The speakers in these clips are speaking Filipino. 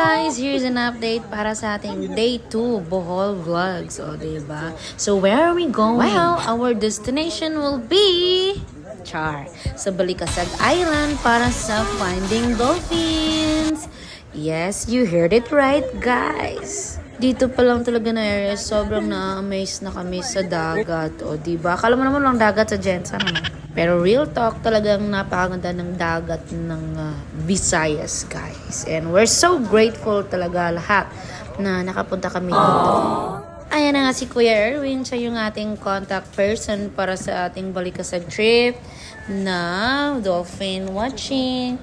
guys, here's an update para sa ating day 2 Bohol vlogs. O, diba? So, where are we going? Well, our destination will be sa Balikasag Island para sa Finding Dolphins. Yes, you heard it right, guys. Dito pa lang talaga na area, sobrang na-amaze na kami sa dagat. O, diba? Akala mo naman lang dagat sa Jensen, naman. Pero real talk, talagang napakaganda ng dagat ng Visayas, guys. And we're so grateful talaga lahat na nakapunta kami dito. Ayan na nga si Kuya Erwin. Siya yung ating contact person para sa ating Balikasag trip na dolphin watching.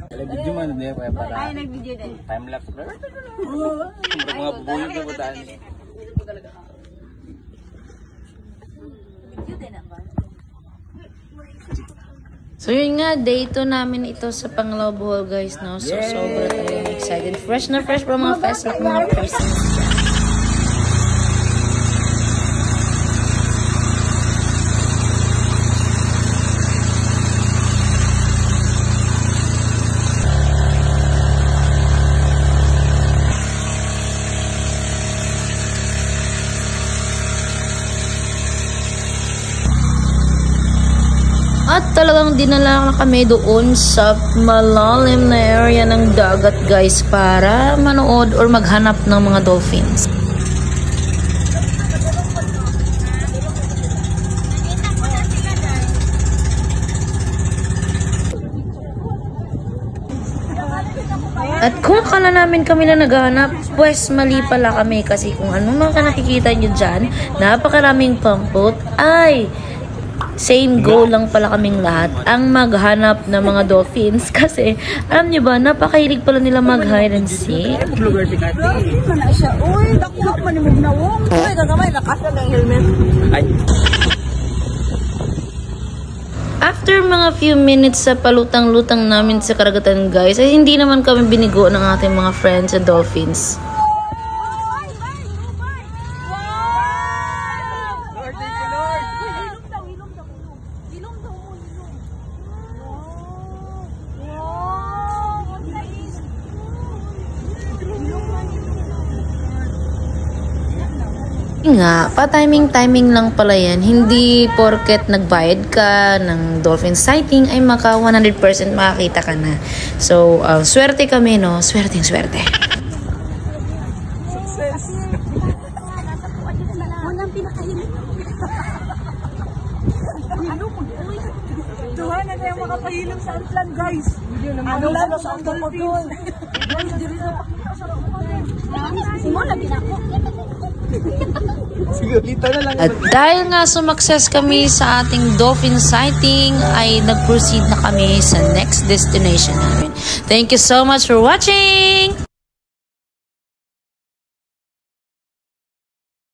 Nag-video man din para ay nag-video din. Time lapse. Mga bubuyo na po tayo. So yun nga, day 2 namin ito sa Panglao Bohol, guys, no? So sobra talaga excited. Fresh na fresh pa mga fest at mga persons. At talagang dinala kami doon sa malalim na area ng dagat, guys, para manood or maghanap ng mga dolphins. At kung akala namin kami na naghahanap, pues mali pala kami kasi kung ano man ka nakikita nyo dyan, napakaraming pampot ay same goal lang pala kaming lahat, ang maghanap ng mga dolphins. Kasi, alam nyo ba, napakahilig pala nila mag-hide and seek. After mga few minutes sa palutang-lutang namin sa karagatan, guys, ay hindi naman kami binigo ng ating mga friends sa dolphins. Nga, pa-timing lang pala yan. Hindi porket nagbayad ka ng dolphin sighting ay maka 100% makakita ka na. So, swerte kami, no? Swerte. Success! Tuhan na tayo makapahilong sa Antlan, guys. Ano lang sa Antlan doon? Simula, ginako. At dahil nga sumakses kami sa ating dolphin sighting, ay nag-proceed na kami sa next destination namin. Thank you so much for watching!